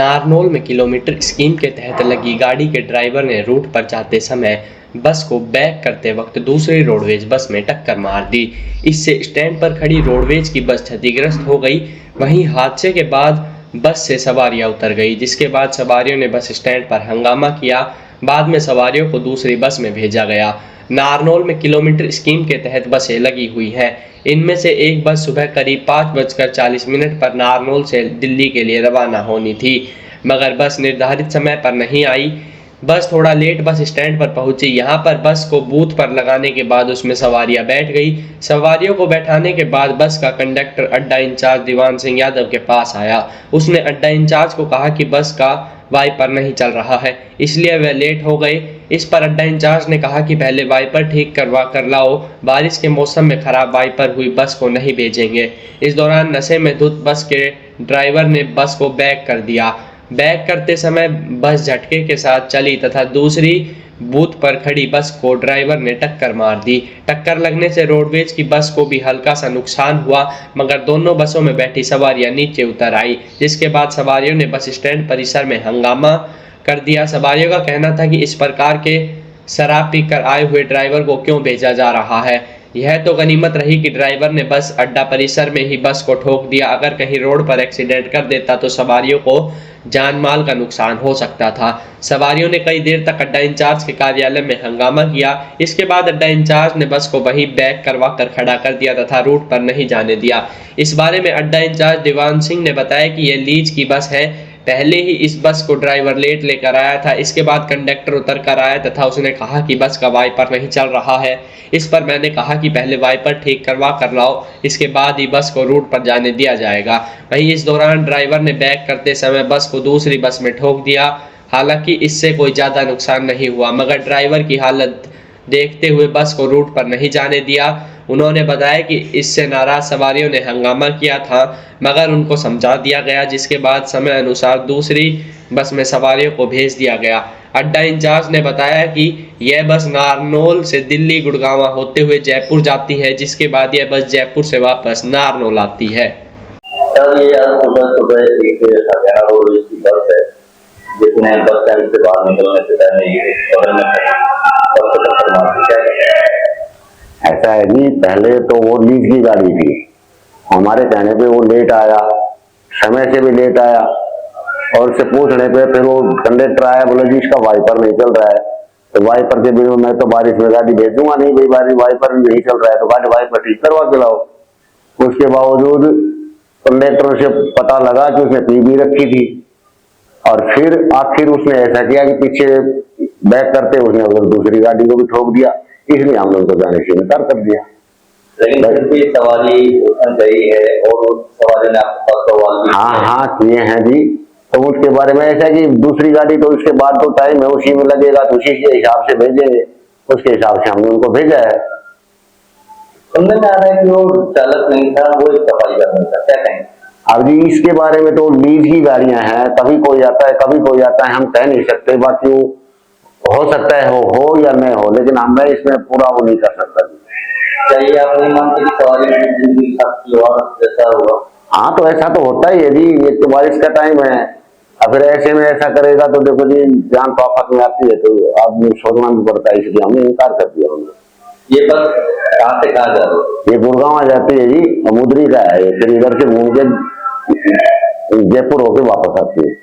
नारनौल में kilometre scheme के तहत लगी गाड़ी के ड्राइवर ने रूट पर जाते समय बस को बैक करते वक्त दूसरी रोडवेज बस में टक्कर मार दी। इससे स्टैंड पर खड़ी रोडवेज की बस क्षतिग्रस्त हो गई। वहीं हादसे के बाद बस से सवारियां उतर गई, जिसके बाद सवारियों ने बस स्टैंड पर हंगामा किया। बाद में सवारियों को दूसरी बस में भेजा गया। नारनौल में किलोमीटर स्कीम के तहत बसें लगी हुई हैं। इनमें से एक बस सुबह करीब 5:40 पर नारनौल से दिल्ली के लिए रवाना होनी थी, मगर बस निर्धारित समय पर नहीं आई। बस थोड़ा लेट बस स्टैंड पर पहुंची। यहां पर बस को बूथ पर लगाने के बाद उसमें सवारियां बैठ गई। सवारियों को बैठाने के बाद बस का कंडक्टर अड्डा इंचार्ज दीवान सिंह यादव के पास आया। उसने अड्डा इंचार्ज को कहा कि बस का वाइपर नहीं चल रहा है, इसलिए वह लेट हो गए। इस पर अड्डा इंचार्ज ने कहा कि पहले वाइपर ठीक करवा कर लाओ, बारिश के मौसम में खराब वाइपर हुई बस को नहीं भेजेंगे। इस दौरान नशे में धुत बस के ड्राइवर ने बस को बैक कर दिया। बैक करते समय बस झटके के साथ चली तथा दूसरी बूथ पर खड़ी बस को ड्राइवर ने टक्कर मार दी। टक्कर लगने से रोडवेज की बस को भी हल्का सा नुकसान हुआ, मगर दोनों बसों में बैठी सवारियां नीचे उतर आई, जिसके बाद सवारियों ने बस स्टैंड परिसर में हंगामा कर दिया। सवारियों का कहना था कि इस प्रकार के शराब पीकर आए हुए ड्राइवर को क्यों भेजा जा रहा है। यह तो गनीमत रही कि ड्राइवर ने बस अड्डा परिसर में ही बस को ठोक दिया। अगर कहीं रोड पर एक्सीडेंट कर देता तो सवारियों को जान माल का नुकसान हो सकता था। सवारियों ने कई देर तक अड्डा इंचार्ज के कार्यालय में हंगामा किया। इसके बाद अड्डा इंचार्ज ने बस को वहीं बैक करवा कर खड़ा कर दिया तथा रूट पर नहीं जाने दिया। इस बारे में अड्डा इंचार्ज दीवान सिंह ने बताया कि यह लीज की बस है। पहले ही इस बस को ड्राइवर लेट लेकर आया था। इसके बाद कंडक्टर उतर कर आया तथा उसने कहा कि बस का वाइपर नहीं चल रहा है। इस पर मैंने कहा कि पहले वाइपर ठीक करवा कर लाओ, इसके बाद ही बस को रूट पर जाने दिया जाएगा। वहीं इस दौरान ड्राइवर ने बैक करते समय बस को दूसरी बस में ठोक दिया। हालांकि इससे कोई ज्यादा नुकसान नहीं हुआ, मगर ड्राइवर की हालत देखते हुए बस को रूट पर नहीं जाने दिया। उन्होंने बताया कि इससे नाराज सवारियों ने हंगामा किया था, मगर उनको समझा दिया गया, जिसके बाद समय अनुसार दूसरी बस में सवारियों को भेज दिया गया। अड्डा इंचार्ज ने बताया कि यह बस नारनौल से दिल्ली गुड़गांव होते हुए जयपुर जाती है, जिसके बाद यह बस जयपुर से वापस नारनौल आती है। सर, ये आज सुबह सुबह एक हरियाणा रोडवेज की बस है, जिसने बस स्टैंड से बाहर निकलने से पहले ये बस को टक्कर मार दी। ऐसा है जी, पहले तो वो लीज की गाड़ी थी। हमारे कहने पे वो लेट आया, समय से भी लेट आया, और उससे पूछने पे फिर वो कंडक्टर आया, बोले जी इसका वाइपर नहीं चल रहा है। तो वाइपर के बिना मैं तो बारिश में गाड़ी भेजूंगा नहीं, भाई बारिश वाइपर नहीं चल रहा है तो गाड़ी वाइपर ठीक करवा के लाओ। उसके बावजूद कंडक्टर से पता लगा कि उसने पी भी रखी थी, और फिर आखिर उसने ऐसा किया कि पीछे बैक करते उसने उधर दूसरी गाड़ी को भी ठोक दिया, इसलिए हम लोग को जाने से इनकार कर दिया। लेकिन फिर भी सवारी गई है और सवारी ने आपके पास सवाल भी हाँ किए हैं जी। तो उसके बारे में ऐसा कि दूसरी गाड़ी तो उसके बाद तो टाइम है उसी में लगेगा, तो उसी के हिसाब से भेजेंगे, उसके हिसाब से हमने उनको भेजा है। सुनने में आ रहा है कि वो चालक नहीं था, वो एक सफाई करने था, क्या कहेंगे? अब जी इसके बारे में तो लीज की गाड़ियां हैं, कभी कोई आता है कभी कोई आता है, हम कह नहीं सकते। बाकी वो हो सकता है हो या नहीं हो, लेकिन मैं इसमें पूरा वो नहीं कर सकता। चाहिए आप नहीं मानते कि सवारी जैसा हुआ? हाँ, तो ऐसा तो होता ही है जी, ये तो बारिश का टाइम है। अब फिर ऐसे में ऐसा करेगा तो देखो जी जान तो आफत में आती है, तो आदमी सोचना भी पड़ता है, इसलिए हमने इनकार कर दिया। ये बस कहाँ से कहाँ जा रही है? ये गुड़गांव आ जाती है जी, मुद्री का है, फिर इधर से घूम के जयपुर होके वापस आती है।